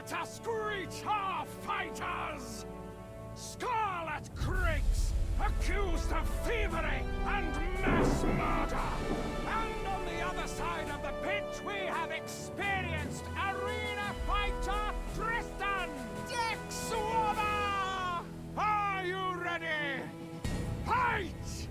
Let us greet our fighters! Scarlet Krigs, accused of thievery and mass murder! And on the other side of the pitch, we have experienced arena fighter Tristan Dexwaba! Are you ready? Fight!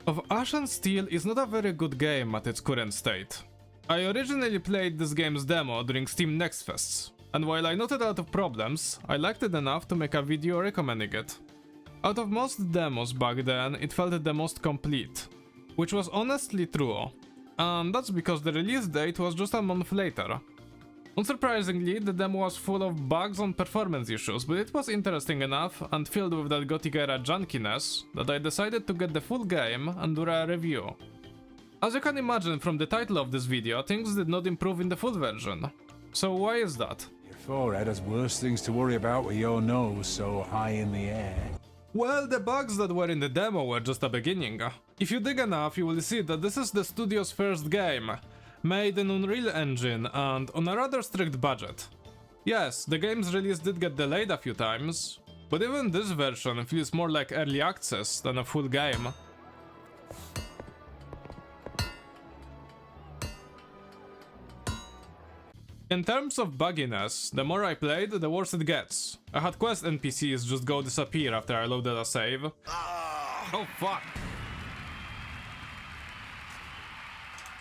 Of Ash&Steel is not a very good game at its current state. I originally played this game's demo during Steam NextFests, and while I noted a lot of problems, I liked it enough to make a video recommending it. Out of most demos back then, it felt the most complete, which was honestly true, and that's because the release date was just a month later. Unsurprisingly, the demo was full of bugs and performance issues, but it was interesting enough and filled with that gothic era junkiness that I decided to get the full game and do a review. As you can imagine from the title of this video, things did not improve in the full version. So why is that? Your forehead has worse things to worry about with your nose so high in the air. Well, the bugs that were in the demo were just a beginning. If you dig enough, you will see that this is the studio's first game, made in Unreal Engine and on a rather strict budget. Yes, the game's release did get delayed a few times, but even this version feels more like early access than a full game. In terms of bugginess, the more I played, the worse it gets. I had quest NPCs just go disappear after I loaded a save. Oh fuck!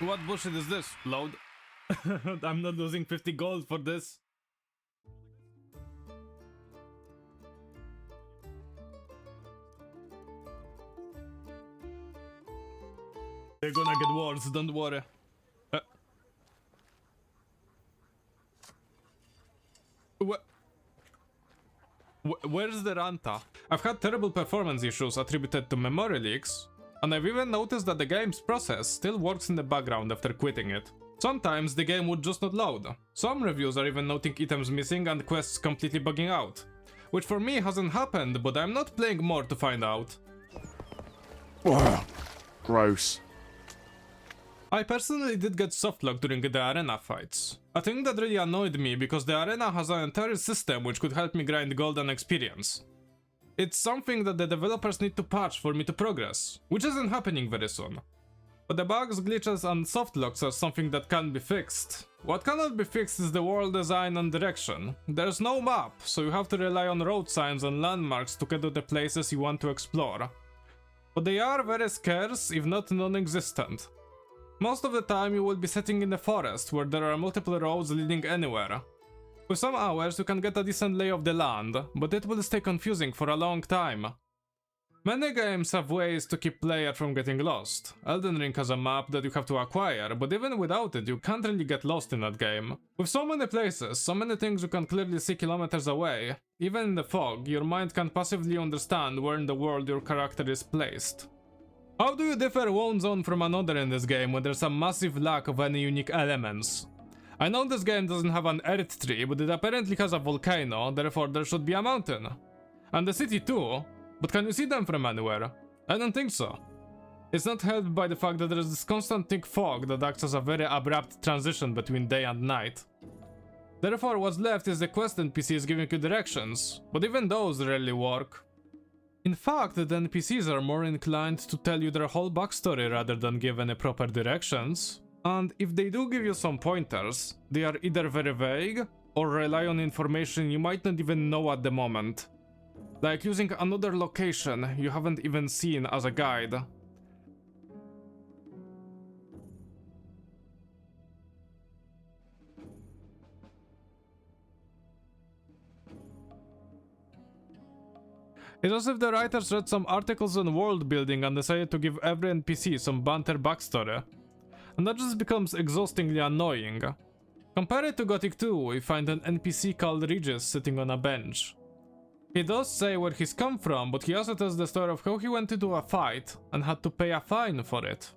What bullshit is this? Load. I'm not losing 50 gold for this. They're gonna get worse, don't worry. Where's the Ranta? I've had terrible performance issues attributed to memory leaks, and I've even noticed that the game's process still works in the background after quitting it. Sometimes the game would just not load. Some reviews are even noting items missing and quests completely bugging out. Which for me hasn't happened, but I'm not playing more to find out. Wow. Gross. I personally did get softlocked during the arena fights. A thing that really annoyed me because the arena has an entire system which could help me grind gold and experience. It's something that the developers need to patch for me to progress, which isn't happening very soon. But the bugs, glitches and softlocks are something that can be fixed. What cannot be fixed is the world design and direction. There's no map, so you have to rely on road signs and landmarks to get to the places you want to explore. But they are very scarce, if not non-existent. Most of the time you will be sitting in the forest where there are multiple roads leading anywhere. With some hours you can get a decent lay of the land, but it will stay confusing for a long time. Many games have ways to keep players from getting lost. Elden Ring has a map that you have to acquire, but even without it you can't really get lost in that game. With so many places, so many things you can clearly see kilometers away, even in the fog, your mind can passively understand where in the world your character is placed. How do you differ one zone from another in this game when there's a massive lack of any unique elements? I know this game doesn't have an earth tree, but it apparently has a volcano, therefore there should be a mountain. And the city too, but can you see them from anywhere? I don't think so. It's not helped by the fact that there is this constant thick fog that acts as a very abrupt transition between day and night. Therefore what's left is the quest NPCs giving you directions, but even those rarely work. In fact, the NPCs are more inclined to tell you their whole backstory rather than give any proper directions. And if they do give you some pointers, they are either very vague or rely on information you might not even know at the moment. Like using another location you haven't even seen as a guide. It's as if the writers read some articles on world building and decided to give every NPC some banter backstory. And that just becomes exhaustingly annoying. Compare it to Gothic 2, we find an NPC called Regis sitting on a bench. He does say where he's come from, but he also tells the story of how he went into a fight and had to pay a fine for it.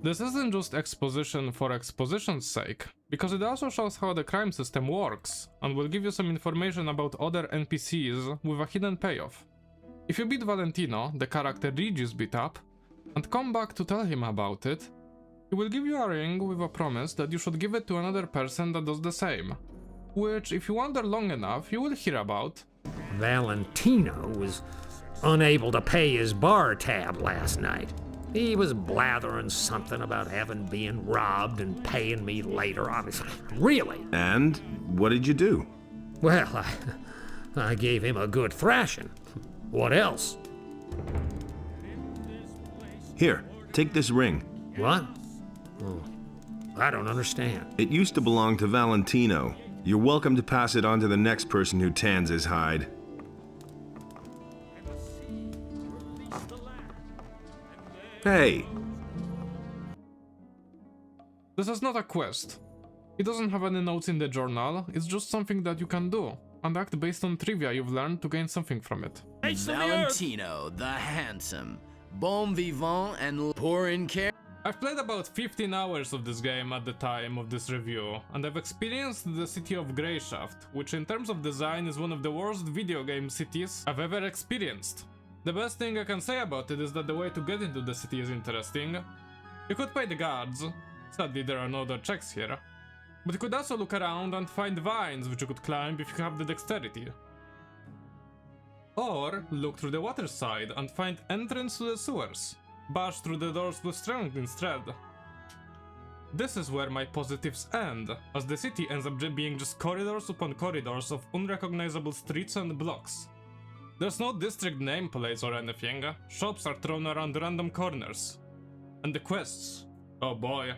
This isn't just exposition for exposition's sake, because it also shows how the crime system works, and will give you some information about other NPCs with a hidden payoff. If you beat Valentino, the character Regis beat up, and come back to tell him about it, he will give you a ring with a promise that you should give it to another person that does the same. Which, if you wander long enough, you will hear about. Valentino was unable to pay his bar tab last night. He was blathering something about having been robbed and paying me later. I was really. And what did you do? Well, I gave him a good thrashing. What else? Here, take this ring. What? Oh, I don't understand. It used to belong to Valentino. You're welcome to pass it on to the next person who tans his hide. Hey! This is not a quest. It doesn't have any notes in the journal, it's just something that you can do, and act based on trivia you've learned to gain something from it. Valentino, the handsome, bon vivant, and poor in care. I've played about 15 hours of this game at the time of this review, and I've experienced the city of Greyshaft, which in terms of design is one of the worst video game cities I've ever experienced. The best thing I can say about it is that the way to get into the city is interesting. You could pay the guards, sadly there are no other checks here, but you could also look around and find vines which you could climb if you have the dexterity. Or look through the water side and find entrance to the sewers. Bash through the doors with strength instead. This is where my positives end, as the city ends up being just corridors upon corridors of unrecognizable streets and blocks. There's no district nameplates or anything, shops are thrown around random corners. And the quests, oh boy.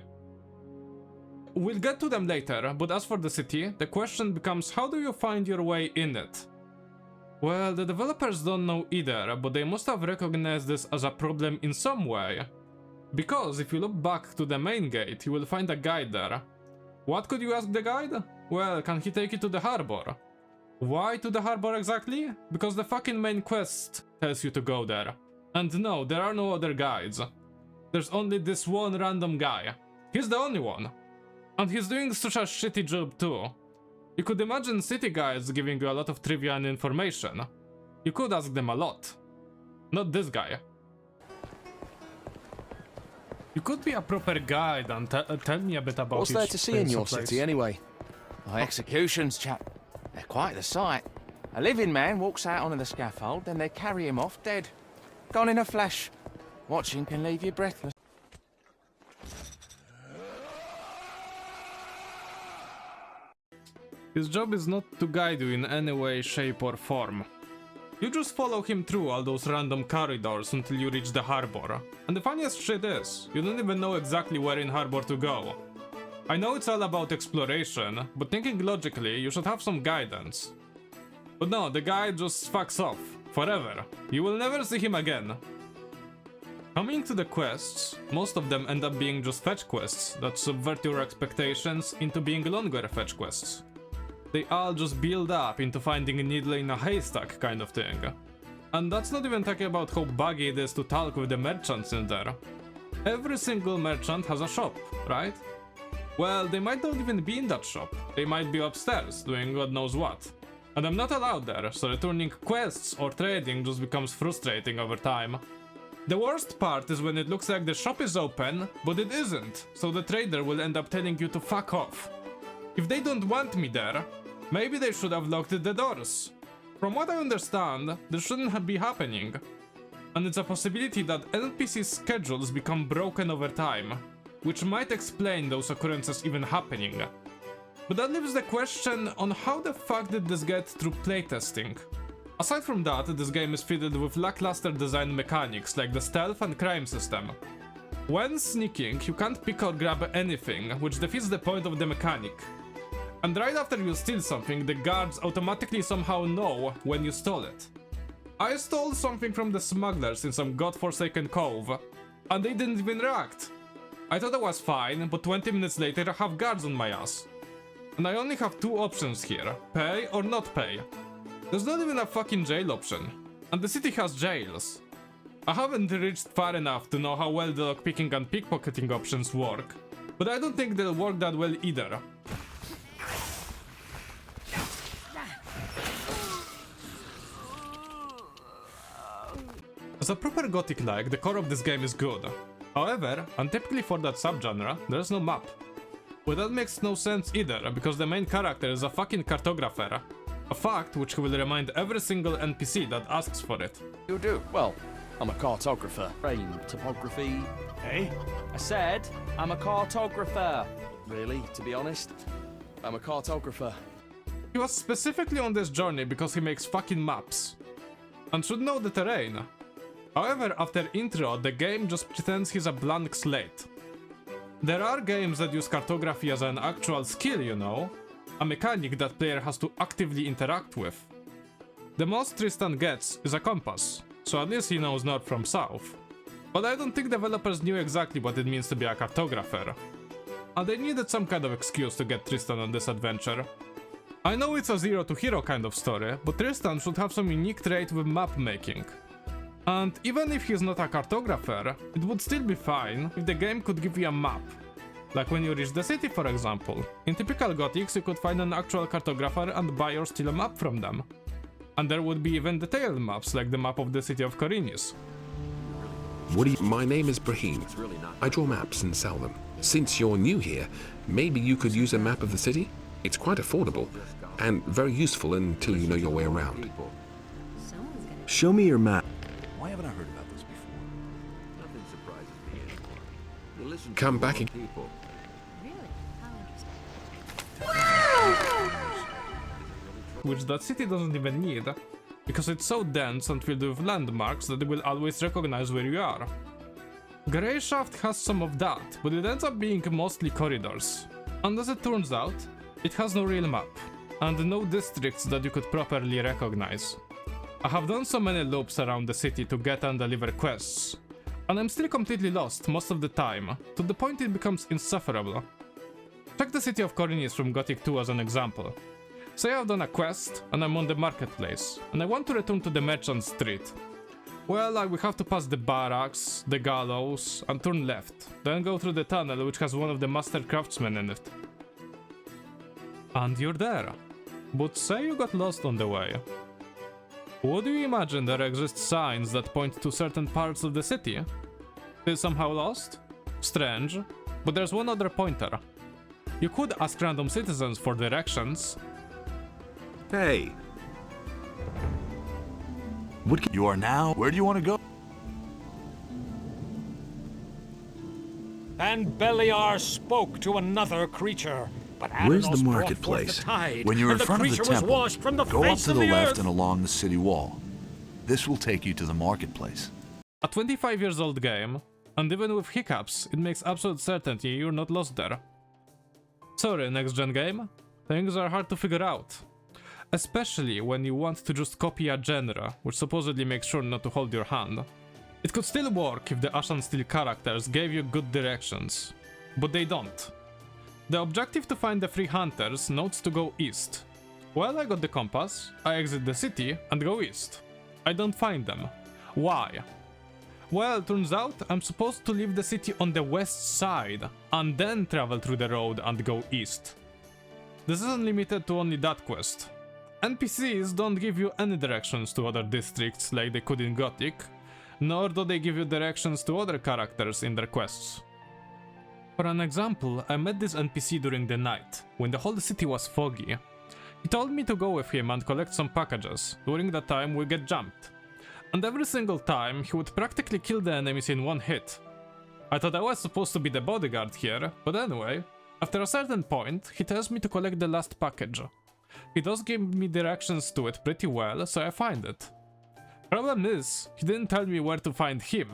We'll get to them later, but as for the city, the question becomes how do you find your way in it? Well, the developers don't know either, but they must have recognized this as a problem in some way. Because if you look back to the main gate, you will find a guide there. What could you ask the guide? Well, can he take you to the harbor? Why to the harbor exactly? Because the fucking main quest tells you to go there. And no, there are no other guides. There's only this one random guy. He's the only one. And he's doing such a shitty job too. You could imagine city guides giving you a lot of trivia and information. You could ask them a lot. Not this guy. You could be a proper guide and tell me a bit about What's there to see in your city anyway? My executions, chap. They're quite the sight. A living man walks out onto the scaffold, then they carry him off dead. Gone in a flash. Watching can leave you breathless. His job is not to guide you in any way, shape or form. You just follow him through all those random corridors until you reach the harbor. And the funniest shit is, you don't even know exactly where in harbor to go. I know it's all about exploration, but thinking logically, you should have some guidance. But no, the guy just fucks off. Forever. You will never see him again. Coming to the quests, most of them end up being just fetch quests that subvert your expectations into being longer fetch quests. They all just build up into finding a needle in a haystack kind of thing. And that's not even talking about how buggy it is to talk with the merchants in there. Every single merchant has a shop, right? Well, they might not even be in that shop. They might be upstairs, doing God knows what. And I'm not allowed there, so returning quests or trading just becomes frustrating over time. The worst part is when it looks like the shop is open, but it isn't, so the trader will end up telling you to fuck off. If they don't want me there, maybe they should have locked the doors. From what I understand, this shouldn't be happening. And it's a possibility that NPC schedules become broken over time, which might explain those occurrences even happening. But that leaves the question on how the fuck did this get through playtesting? Aside from that, this game is fitted with lackluster design mechanics like the stealth and crime system. When sneaking, you can't pick or grab anything, which defeats the point of the mechanic. And right after you steal something, the guards automatically somehow know when you stole it. I stole something from the smugglers in some godforsaken cove, and they didn't even react. I thought I was fine, but 20 minutes later I have guards on my ass. And I only have two options here, pay or not pay. There's not even a fucking jail option, and the city has jails. I haven't reached far enough to know how well the lockpicking and pickpocketing options work, but I don't think they'll work that well either. As a proper gothic-like, the core of this game is good. However, untypically for that subgenre, there's no map. But that makes no sense either, because the main character is a fucking cartographer. A fact which he will remind every single NPC that asks for it. You do? Well, I'm a cartographer. Frame topography. Hey? I said, I'm a cartographer. Really, to be honest, I'm a cartographer. He was specifically on this journey because he makes fucking maps. And should know the terrain. However, after intro, the game just pretends he's a blank slate. There are games that use cartography as an actual skill, you know, a mechanic that player has to actively interact with. The most Tristan gets is a compass, so at least he knows north from south. But I don't think developers knew exactly what it means to be a cartographer. And they needed some kind of excuse to get Tristan on this adventure. I know it's a zero to hero kind of story, but Tristan should have some unique trait with map making. And even if he's not a cartographer, it would still be fine if the game could give you a map. Like when you reach the city, for example. In typical Gothics, you could find an actual cartographer and buy or steal a map from them. And there would be even detailed maps, like the map of the city of Korinis. My name is Brahim. I draw maps and sell them. Since you're new here, maybe you could use a map of the city? It's quite affordable, and very useful until you know your way around. Show me your map. Why haven't I heard about this before? Nothing surprises me anymore. You listen to Come back more and- people. Which that city doesn't even need, because it's so dense and filled with landmarks that it will always recognize where you are. Greyshaft has some of that, but it ends up being mostly corridors. And as it turns out, it has no real map, and no districts that you could properly recognize. I have done so many loops around the city to get and deliver quests, and I'm still completely lost most of the time, to the point it becomes insufferable. Check the city of Korinis from Gothic 2 as an example. Say I've done a quest, and I'm on the marketplace, and I want to return to the merchant street. Well, I will have to pass the barracks, the gallows, and turn left, then go through the tunnel which has one of the master craftsmen in it. And you're there. But say you got lost on the way. Would you imagine there exist signs that point to certain parts of the city? Still somehow lost? Strange, but there's one other pointer. You could ask random citizens for directions. Hey, You are now? Where do you want to go? And Beliar spoke to another creature, but Where's the Adanos brought forth marketplace? the tide, When you're and in front of the creature was temple, washed from the go up face to of the left earth. and along the city wall. This will take you to the marketplace. A 25 years old game, and even with hiccups, it makes absolute certainty you're not lost there. Sorry, next gen game, things are hard to figure out. Especially when you want to just copy a genre, which supposedly makes sure not to hold your hand. It could still work if the Ash&Steel characters gave you good directions, but they don't. The objective to find the 3 hunters notes to go east. Well, I got the compass, I exit the city and go east. I don't find them. Why? Well, turns out I'm supposed to leave the city on the west side and then travel through the road and go east. This isn't limited to only that quest. NPCs don't give you any directions to other districts like they could in Gothic, nor do they give you directions to other characters in their quests. For an example, I met this NPC during the night, when the whole city was foggy. He told me to go with him and collect some packages. During that time we get jumped. And every single time he would practically kill the enemies in one hit. I thought I was supposed to be the bodyguard here, but anyway, after a certain point, he tells me to collect the last package. He does give me directions to it pretty well, so I find it. Problem is, he didn't tell me where to find him.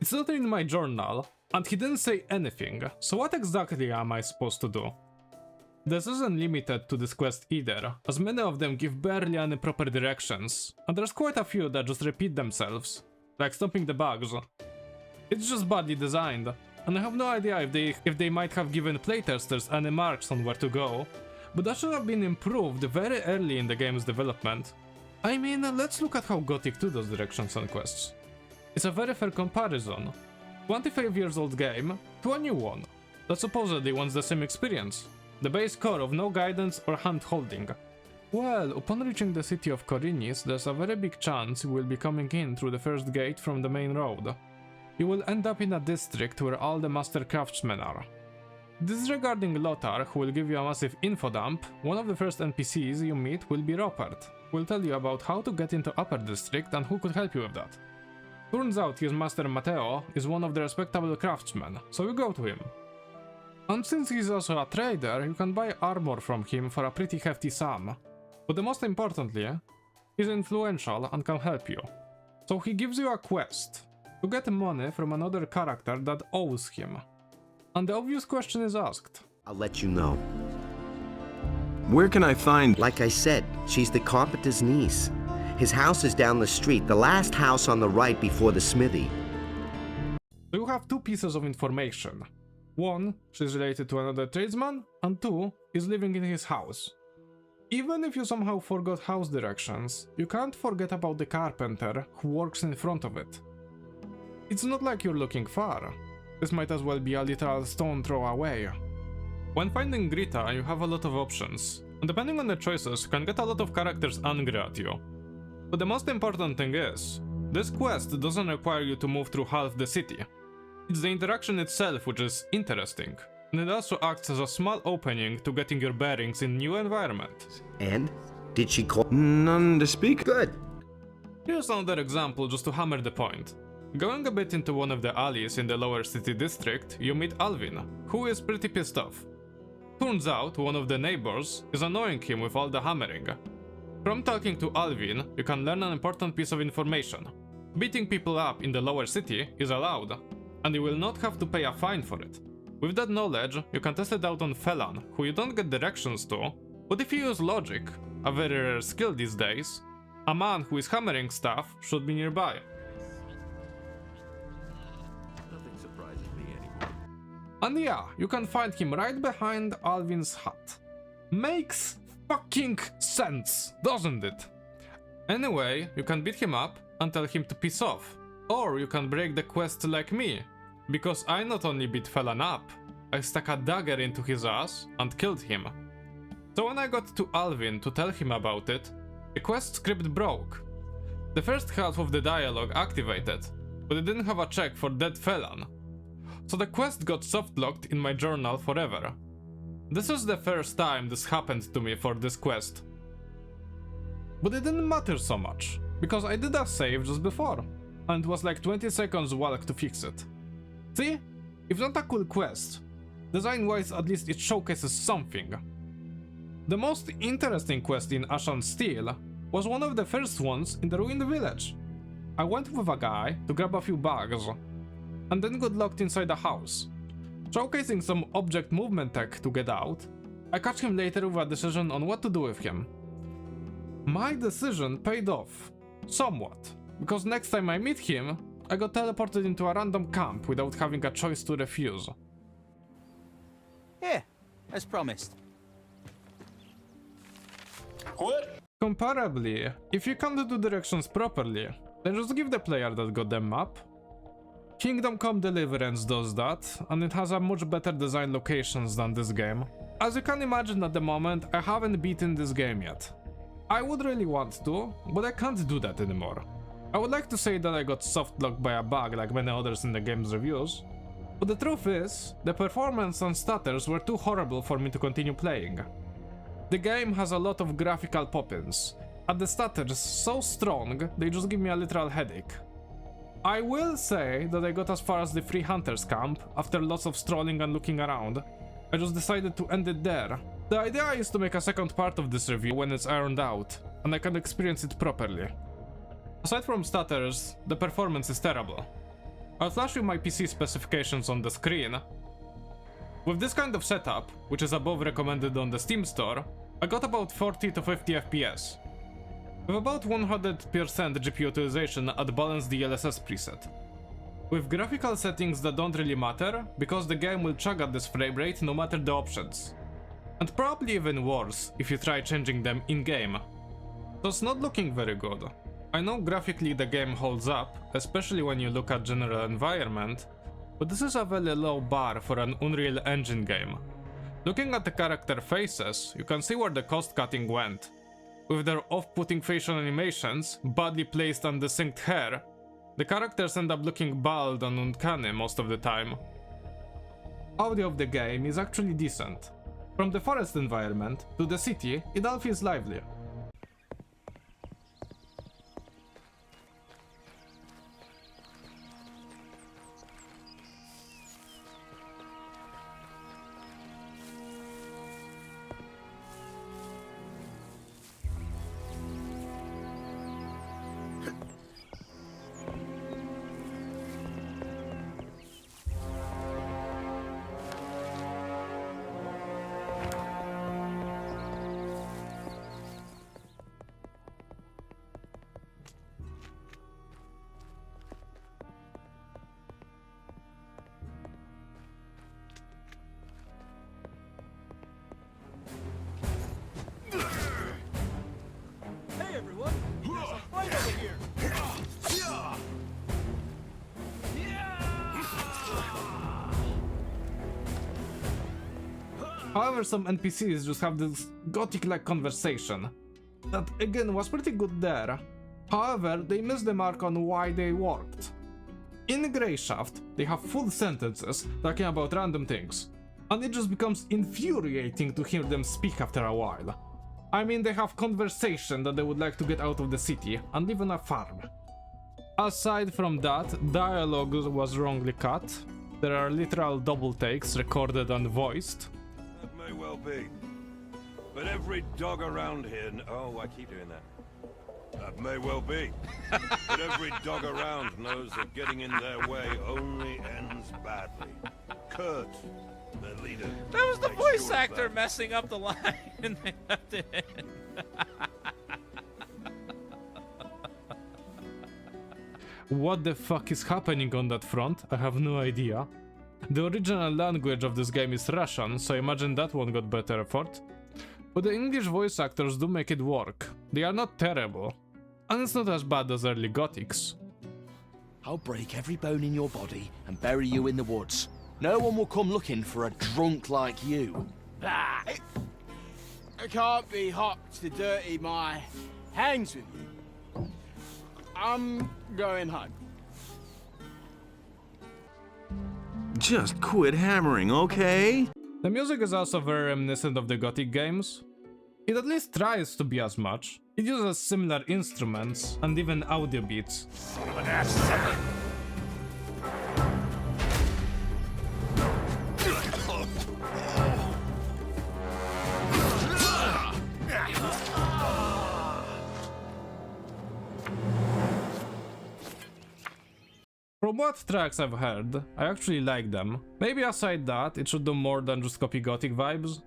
It's not in my journal, and he didn't say anything, so what exactly am I supposed to do? This isn't limited to this quest either, as many of them give barely any proper directions, and there's quite a few that just repeat themselves, like stopping the bugs. It's just badly designed, and I have no idea if they might have given playtesters any marks on where to go, but that should have been improved very early in the game's development. I mean, let's look at how Gothic 2 does directions on quests. It's a very fair comparison. 25 years old game to a new one that supposedly wants the same experience. The base core of no guidance or hand holding. Well, upon reaching the city of Korinis, there's a very big chance you will be coming in through the first gate from the main road. You will end up in a district where all the master craftsmen are. Disregarding Lothar, who will give you a massive info dump, one of the first NPCs you meet will be Rupert, who will tell you about how to get into Upper District and who could help you with that. Turns out his master Matteo is one of the respectable craftsmen, so you go to him. And since he's also a trader, you can buy armor from him for a pretty hefty sum. But the most importantly, he's influential and can help you. So he gives you a quest to get money from another character that owes him. And the obvious question is asked. I'll let you know. Where can I find... Like I said, she's the carpenter's niece. His house is down the street, the last house on the right before the smithy. So you have two pieces of information. One, she's related to another tradesman, and two, is living in his house. Even if you somehow forgot house directions, you can't forget about the carpenter who works in front of it. It's not like you're looking far. This might as well be a literal stone throw away. When finding Grita, you have a lot of options, and depending on the choices, you can get a lot of characters angry at you. But the most important thing is, this quest doesn't require you to move through half the city. It's the interaction itself which is interesting, and it also acts as a small opening to getting your bearings in new environment. And? Did she call? None to speak? Good. Here's another example just to hammer the point. Going a bit into one of the alleys in the lower city district, you meet Alvin, who is pretty pissed off. Turns out one of the neighbors is annoying him with all the hammering. From talking to Alvin, you can learn an important piece of information. Beating people up in the lower city is allowed, and you will not have to pay a fine for it. With that knowledge, you can test it out on Phelan, who you don't get directions to, but if you use logic, a very rare skill these days, a man who is hammering stuff should be nearby. Nothing surprises me anymore. And yeah, you can find him right behind Alvin's hut. Makes fucking sense, doesn't it? Anyway, you can beat him up and tell him to piss off. Or you can break the quest like me, because I not only beat Phelan up, I stuck a dagger into his ass and killed him. So when I got to Alvin to tell him about it, the quest script broke. The first half of the dialogue activated, but it didn't have a check for dead Phelan. So the quest got softlocked in my journal forever. This is the first time this happened to me for this quest. But it didn't matter so much, because I did a save just before, and it was like 20 seconds walk to fix it. See? If not a cool quest, design-wise at least it showcases something. The most interesting quest in Ash&Steel was one of the first ones in the ruined village. I went with a guy to grab a few bags, and then got locked inside a house. Showcasing some object movement tech to get out, I catch him later with a decision on what to do with him. My decision paid off, somewhat, because next time I meet him, I got teleported into a random camp without having a choice to refuse. Here, as promised. What? Comparably, if you can't do directions properly, then just give the player that goddamn map. Kingdom Come Deliverance does that, and it has a much better design locations than this game. As you can imagine at the moment, I haven't beaten this game yet. I would really want to, but I can't do that anymore. I would like to say that I got softlocked by a bug like many others in the game's reviews, but the truth is, the performance and stutters were too horrible for me to continue playing. The game has a lot of graphical pop-ins, and the stutters so strong they just give me a literal headache. I will say that I got as far as the Free Hunters camp after lots of strolling and looking around. I just decided to end it there. The idea is to make a second part of this review when it's ironed out, and I can experience it properly. Aside from stutters, the performance is terrible. I'll flash you my PC specifications on the screen. With this kind of setup, which is above recommended on the Steam store, I got about 40 to 50 FPS. With about 100% GPU utilization at balance DLSS preset. With graphical settings that don't really matter, because the game will chug at this frame rate no matter the options. And probably even worse if you try changing them in-game. So it's not looking very good. I know graphically the game holds up, especially when you look at general environment, but this is a very low bar for an Unreal Engine game. Looking at the character faces, you can see where the cost cutting went. With their off-putting facial animations, badly placed and desynced hair, the characters end up looking bald and uncanny most of the time. Audio of the game is actually decent. From the forest environment to the city, it all feels lively. However, some NPCs just have this gothic-like conversation that again was pretty good there. However, they missed the mark on why they worked. In Greyshaft, they have full sentences talking about random things, and it just becomes infuriating to hear them speak after a while. I mean, they have conversation that they would like to get out of the city and live on a farm. Aside from that, dialogue was wrongly cut. There are literal double takes recorded and voiced. That may well be. But every dog around here... Oh, I keep doing that. That may well be. But every dog around knows that getting in their way only ends badly. Kurt, their leader... That was the makes voice sure of actor that. messing up the line and they left it in. What the fuck is happening on that front? I have no idea. The original language of this game is Russian, so I imagine that one got better effort. But the English voice actors do make it work. They are not terrible. And it's not as bad as early Gothics. I'll break every bone in your body and bury you in the woods. No one will come looking for a drunk like you. Ah, it can't be hot to dirty my hands with you. I'm going home. Just quit hammering, okay? The music is also very reminiscent of the Gothic games. It at least tries to be as much. It uses similar instruments and even audio beats. From what tracks I've heard, I actually like them. Maybe aside that, it should do more than just copy Gothic vibes.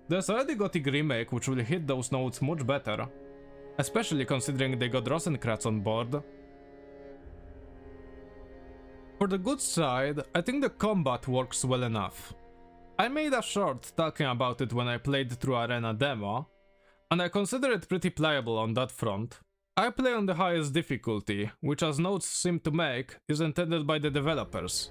There's already Gothic remake which will hit those notes much better. Especially considering they got Rosencrantz on board. For the good side, I think the combat works well enough. I made a short talking about it when I played through Arena demo, and I consider it pretty playable on that front. I play on the highest difficulty, which as notes seem to make, is intended by the developers.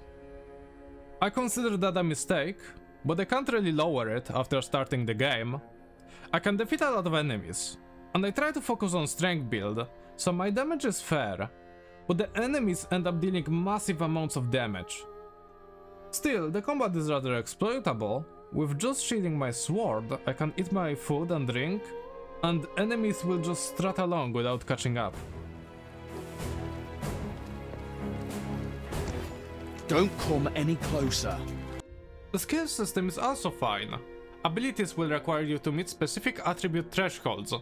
I consider that a mistake, but I can't really lower it after starting the game. I can defeat a lot of enemies, and I try to focus on strength build, so my damage is fair, but the enemies end up dealing massive amounts of damage. Still, the combat is rather exploitable. With just shielding my sword, I can eat my food and drink, and enemies will just strut along without catching up. Don't come any closer. The skill system is also fine. Abilities will require you to meet specific attribute thresholds,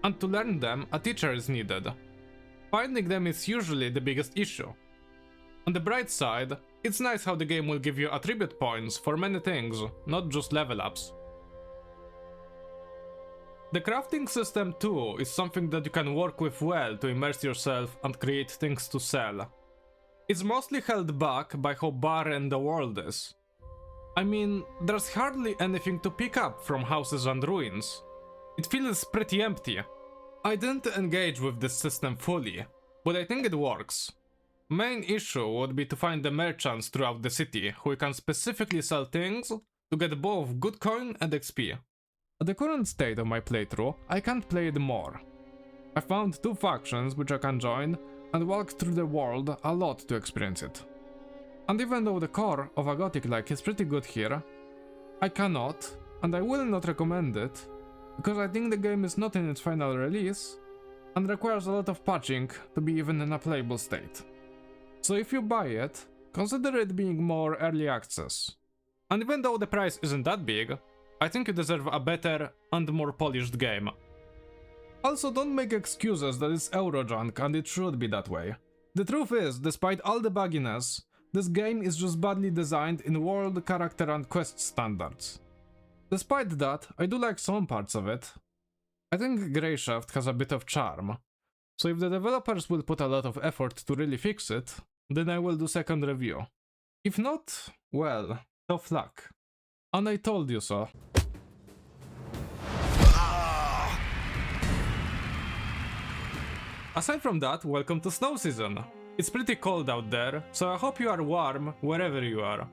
and to learn them, a teacher is needed. Finding them is usually the biggest issue. On the bright side, it's nice how the game will give you attribute points for many things, not just level ups. The crafting system too is something that you can work with well to immerse yourself and create things to sell. It's mostly held back by how barren the world is. I mean, there's hardly anything to pick up from houses and ruins. It feels pretty empty. I didn't engage with this system fully, but I think it works. Main issue would be to find the merchants throughout the city who can specifically sell things to get both good coin and XP. At the current state of my playthrough, I can't play it more. I found 2 factions which I can join and walk through the world a lot to experience it. And even though the core of a gothic-like is pretty good here, I cannot, and I will not recommend it, because I think the game is not in its final release, and requires a lot of patching to be even in a playable state. So if you buy it, consider it being more early access. And even though the price isn't that big, I think you deserve a better and more polished game. Also, don't make excuses that it's Eurojunk and it should be that way. The truth is, despite all the bugginess, this game is just badly designed in world, character and quest standards. Despite that, I do like some parts of it. I think Greyshaft has a bit of charm, so if the developers will put a lot of effort to really fix it, then I will do second review. If not, well, tough luck. And I told you so. Aside from that, welcome to snow season. It's pretty cold out there, so I hope you are warm wherever you are.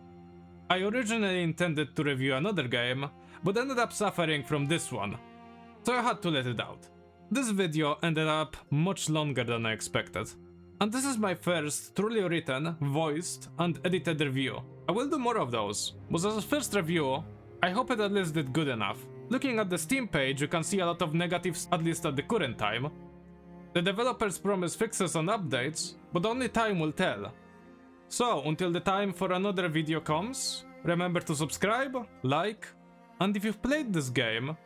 I originally intended to review another game, but ended up suffering from this one, so I had to let it out. This video ended up much longer than I expected, and this is my first truly written, voiced, and edited review. I will do more of those, but as a first review, I hope it at least did good enough. Looking at the Steam page, you can see a lot of negatives, at least at the current time. The developers promise fixes and updates, but only time will tell. So, until the time for another video comes, remember to subscribe, like, and if you've played this game,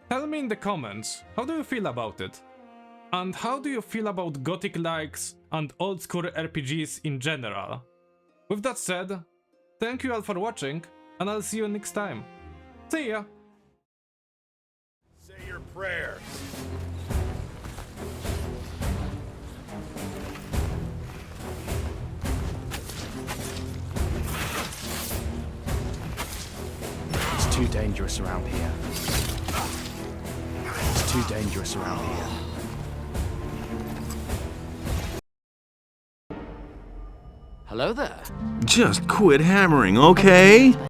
tell me in the comments, how do you feel about it? And how do you feel about gothic-likes and old-school RPGs in general? With that said, thank you all for watching, and I'll see you next time. See ya! Say your prayers. It's too dangerous around here. It's too dangerous around here. Hello there. Just quit hammering, okay?